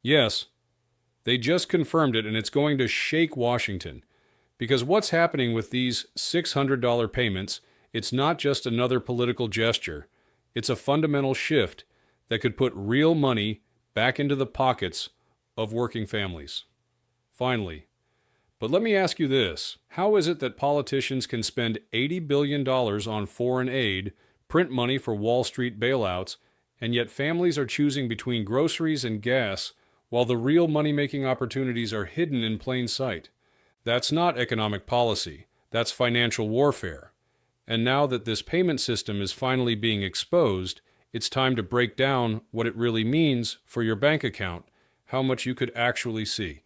Yes, they just confirmed it, and it's going to shake Washington. Because what's happening with these $600 payments, it's not just another political gesture. It's a fundamental shift that could put real money back into the pockets of working families. Finally, but let me ask you this. How is it that politicians can spend $80 billion on foreign aid, print money for Wall Street bailouts, and yet families are choosing between groceries and gas while the real money-making opportunities are hidden in plain sight? That's not economic policy. That's financial warfare. And now that this payment system is finally being exposed, it's time to break down what it really means for your bank account, how much you could actually see.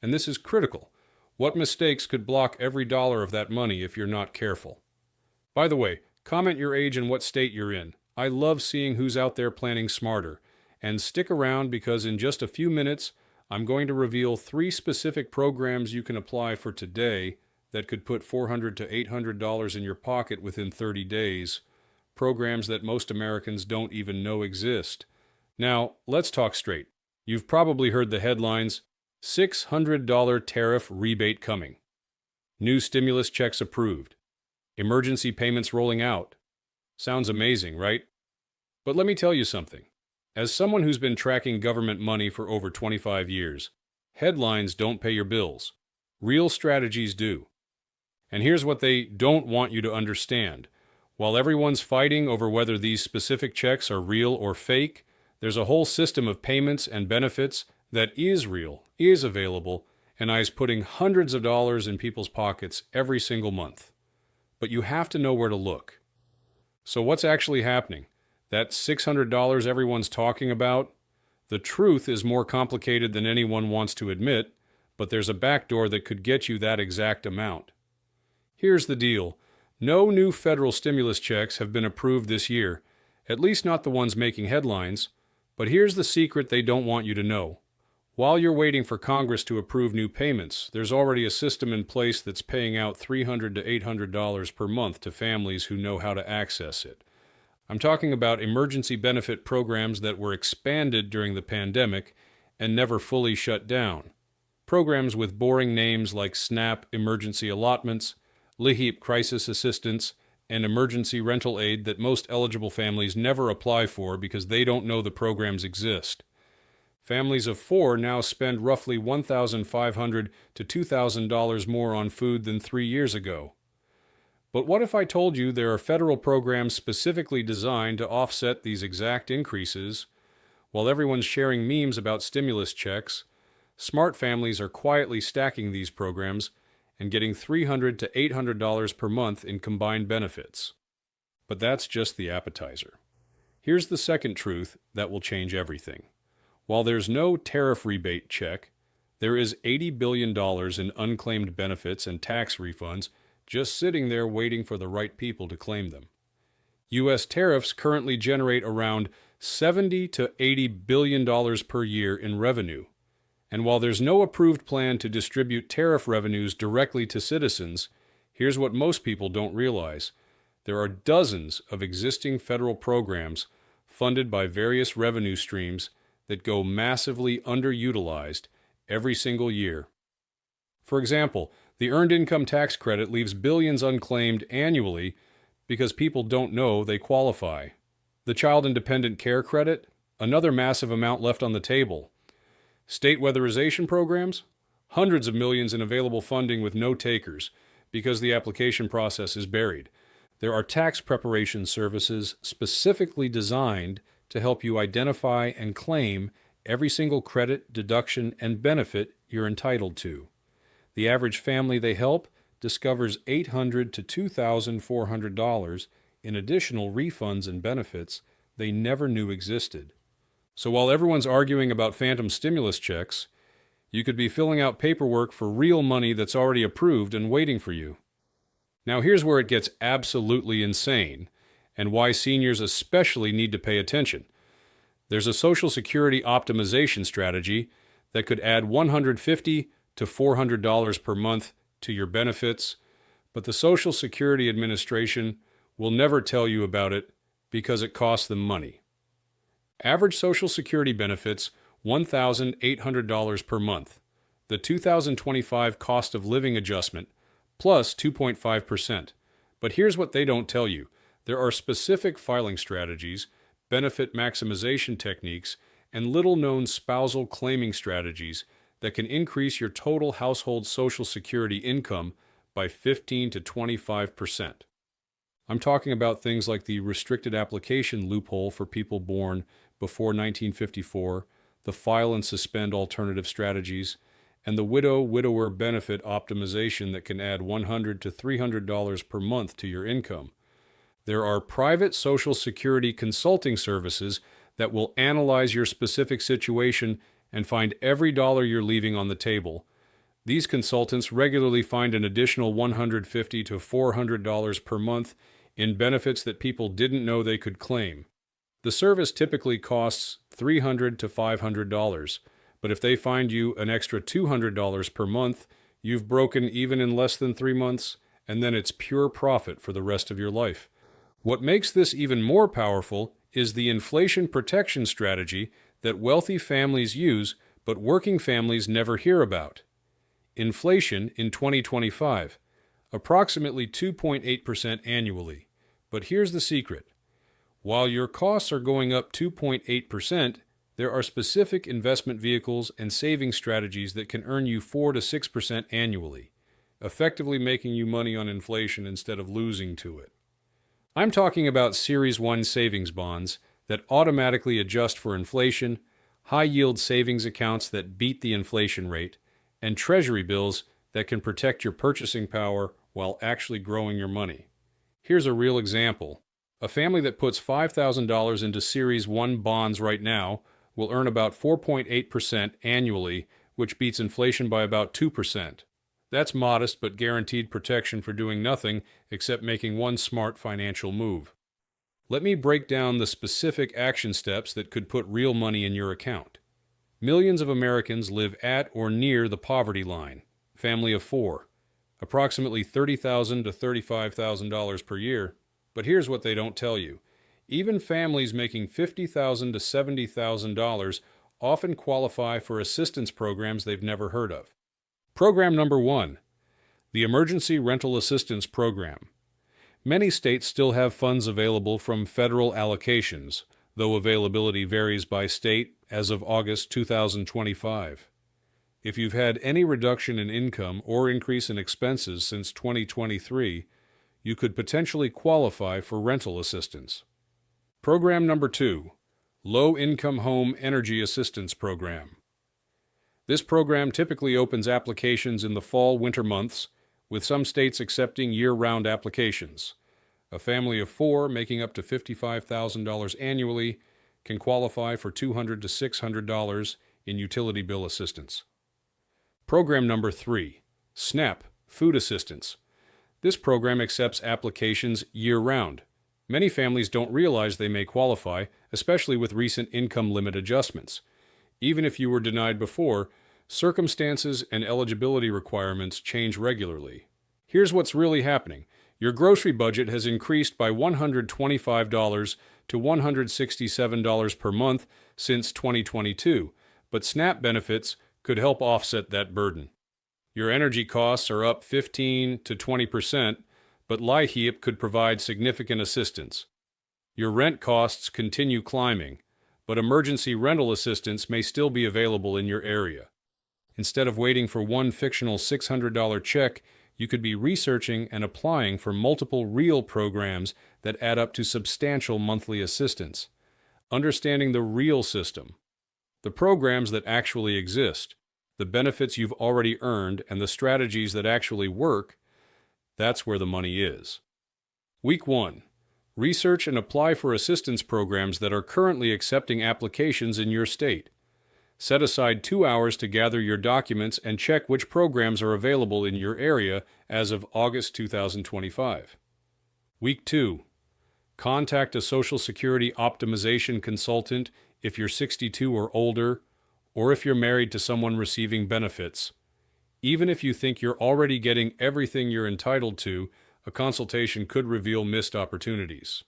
And this is critical. What mistakes could block every dollar of that money if you're not careful? By the way, comment your age and what state you're in. I love seeing who's out there planning smarter. And stick around because in just a few minutes, I'm going to reveal 3 specific programs you can apply for today that could put $400 to $800 in your pocket within 30 days. Programs that most Americans don't even know exist. Now, let's talk straight. You've probably heard the headlines, $600 tariff rebate coming. New stimulus checks approved. Emergency payments rolling out. Sounds amazing, right? But let me tell you something. As someone who's been tracking government money for over 25 years, headlines don't pay your bills. Real strategies do. And here's what they don't want you to understand. While everyone's fighting over whether these specific checks are real or fake, there's a whole system of payments and benefits that is real, is available, and is putting hundreds of dollars in people's pockets every single month. But you have to know where to look. So what's actually happening? That $600 everyone's talking about? The truth is more complicated than anyone wants to admit, but there's a backdoor that could get you that exact amount. Here's the deal. No new federal stimulus checks have been approved this year, at least not the ones making headlines. But here's the secret they don't want you to know. While you're waiting for Congress to approve new payments, there's already a system in place that's paying out $300 to $800 per month to families who know how to access it. I'm talking about emergency benefit programs that were expanded during the pandemic and never fully shut down. Programs with boring names like SNAP emergency allotments, LIHEAP crisis assistance, and emergency rental aid that most eligible families never apply for because they don't know the programs exist. Families of 4 now spend roughly $1,500 to $2,000 more on food than 3 years ago. But what if I told you there are federal programs specifically designed to offset these exact increases? While everyone's sharing memes about stimulus checks, smart families are quietly stacking these programs and getting $300 to $800 per month in combined benefits. But that's just the appetizer. Here's the second truth that will change everything. While there's no tariff rebate check, there is $80 billion in unclaimed benefits and tax refunds just sitting there waiting for the right people to claim them. U.S. tariffs currently generate around $70 to $80 billion per year in revenue. And while there's no approved plan to distribute tariff revenues directly to citizens, here's what most people don't realize. There are dozens of existing federal programs funded by various revenue streams that go massively underutilized every single year. For example, the Earned Income Tax Credit leaves billions unclaimed annually because people don't know they qualify. The Child Independent Care Credit, another massive amount left on the table. State weatherization programs, hundreds of millions in available funding with no takers because the application process is buried. There are tax preparation services specifically designed to help you identify and claim every single credit, deduction, and benefit you're entitled to. The average family they help discovers $800 to $2,400 in additional refunds and benefits they never knew existed. So while everyone's arguing about phantom stimulus checks, you could be filling out paperwork for real money that's already approved and waiting for you. Now here's where it gets absolutely insane, and why seniors especially need to pay attention. There's a Social Security optimization strategy that could add $150 to $400 per month to your benefits, but the Social Security Administration will never tell you about it because it costs them money. Average Social Security benefits $1,800 per month. The 2025 cost of living adjustment, plus 2.5%. But here's what they don't tell you. There are specific filing strategies, benefit maximization techniques, and little-known spousal claiming strategies that can increase your total household Social Security income by 15 to 25%. I'm talking about things like the restricted application loophole for people born before 1954, the file and suspend alternative strategies, and the widower benefit optimization that can add $100 to $300 per month to your income. There are private Social Security consulting services that will analyze your specific situation and find every dollar you're leaving on the table. These consultants regularly find an additional $150 to $400 per month in benefits that people didn't know they could claim. The service typically costs $300 to $500, but if they find you an extra $200 per month, you've broken even in less than 3 months, and then it's pure profit for the rest of your life. What makes this even more powerful is the inflation protection strategy that wealthy families use but working families never hear about. Inflation in 2025, approximately 2.8% annually. But here's the secret. While your costs are going up 2.8%, there are specific investment vehicles and saving strategies that can earn you 4 to 6% annually, effectively making you money on inflation instead of losing to it. I'm talking about Series 1 savings bonds that automatically adjust for inflation, high-yield savings accounts that beat the inflation rate, and treasury bills that can protect your purchasing power while actually growing your money. Here's a real example. A family that puts $5,000 into Series 1 bonds right now will earn about 4.8% annually, which beats inflation by about 2%. That's modest but guaranteed protection for doing nothing except making one smart financial move. Let me break down the specific action steps that could put real money in your account. Millions of Americans live at or near the poverty line, family of 4, approximately $30,000 to $35,000 per year. But here's what they don't tell you. Even families making $50,000 to $70,000 often qualify for assistance programs they've never heard of. Program number 1, the Emergency Rental Assistance Program. Many states still have funds available from federal allocations, though availability varies by state as of August 2025. If you've had any reduction in income or increase in expenses since 2023, you could potentially qualify for rental assistance. Program number 2, Low-Income Home Energy Assistance Program. This program typically opens applications in the fall-winter months, with some states accepting year-round applications. A family of 4 making up to $55,000 annually can qualify for $200 to $600 in utility bill assistance. Program number 3, SNAP Food Assistance. This program accepts applications year-round. Many families don't realize they may qualify, especially with recent income limit adjustments. Even if you were denied before, circumstances and eligibility requirements change regularly. Here's what's really happening. Your grocery budget has increased by $125 to $167 per month since 2022, but SNAP benefits could help offset that burden. Your energy costs are up 15 to 20%, but LIHEAP could provide significant assistance. Your rent costs continue climbing, but emergency rental assistance may still be available in your area. Instead of waiting for one fictional $600 check, you could be researching and applying for multiple real programs that add up to substantial monthly assistance. Understanding the real system, the programs that actually exist, the benefits you've already earned, and the strategies that actually work, that's where the money is. Week 1. Research and apply for assistance programs that are currently accepting applications in your state. Set aside 2 hours to gather your documents and check which programs are available in your area as of August 2025. Week 2. Contact a Social Security optimization consultant if you're 62 or older, or if you're married to someone receiving benefits. Even if you think you're already getting everything you're entitled to, a consultation could reveal missed opportunities.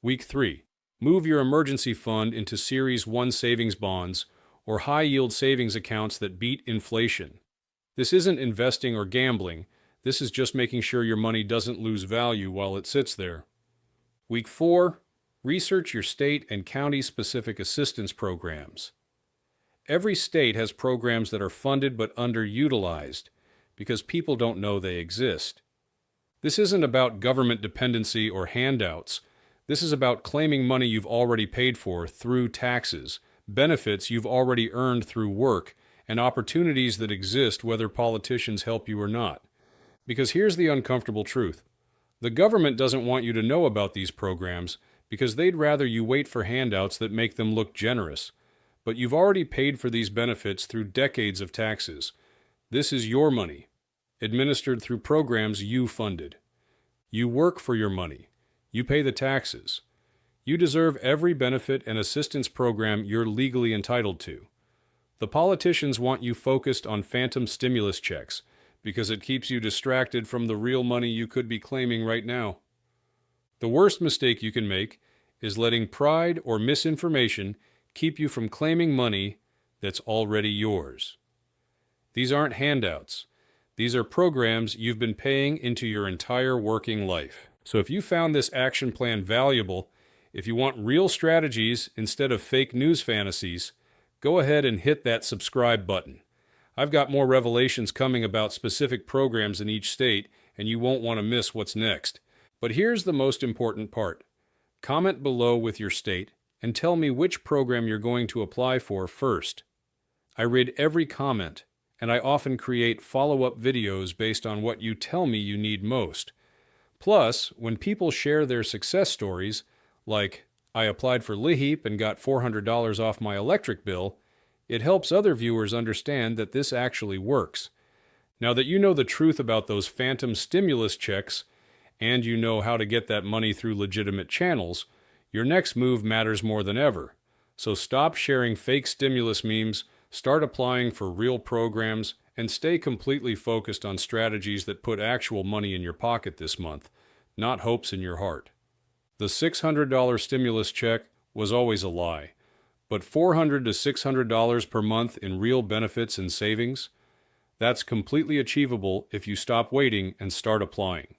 Week 3. Move your emergency fund into Series 1 savings bonds or high-yield savings accounts that beat inflation. This isn't investing or gambling. This is just making sure your money doesn't lose value while it sits there. Week 4, research your state and county-specific assistance programs. Every state has programs that are funded but underutilized because people don't know they exist. This isn't about government dependency or handouts. This is about claiming money you've already paid for through taxes, benefits you've already earned through work, and opportunities that exist whether politicians help you or not. Because here's the uncomfortable truth. The government doesn't want you to know about these programs because they'd rather you wait for handouts that make them look generous. But you've already paid for these benefits through decades of taxes. This is your money, administered through programs you funded. You work for your money. You pay the taxes. You deserve every benefit and assistance program you're legally entitled to. The politicians want you focused on phantom stimulus checks because it keeps you distracted from the real money you could be claiming right now. The worst mistake you can make is letting pride or misinformation keep you from claiming money that's already yours. These aren't handouts. These are programs you've been paying into your entire working life. So if you found this action plan valuable, if you want real strategies instead of fake news fantasies, go ahead and hit that subscribe button. I've got more revelations coming about specific programs in each state, and you won't want to miss what's next. But here's the most important part. Comment below with your state and tell me which program you're going to apply for first. I read every comment, and I often create follow-up videos based on what you tell me you need most. Plus, when people share their success stories, like, I applied for LIHEAP and got $400 off my electric bill, it helps other viewers understand that this actually works. Now that you know the truth about those phantom stimulus checks, and you know how to get that money through legitimate channels, your next move matters more than ever. So stop sharing fake stimulus memes, start applying for real programs, and stay completely focused on strategies that put actual money in your pocket this month, not hopes in your heart. The $600 stimulus check was always a lie, but $400 to $600 per month in real benefits and savings, that's completely achievable if you stop waiting and start applying.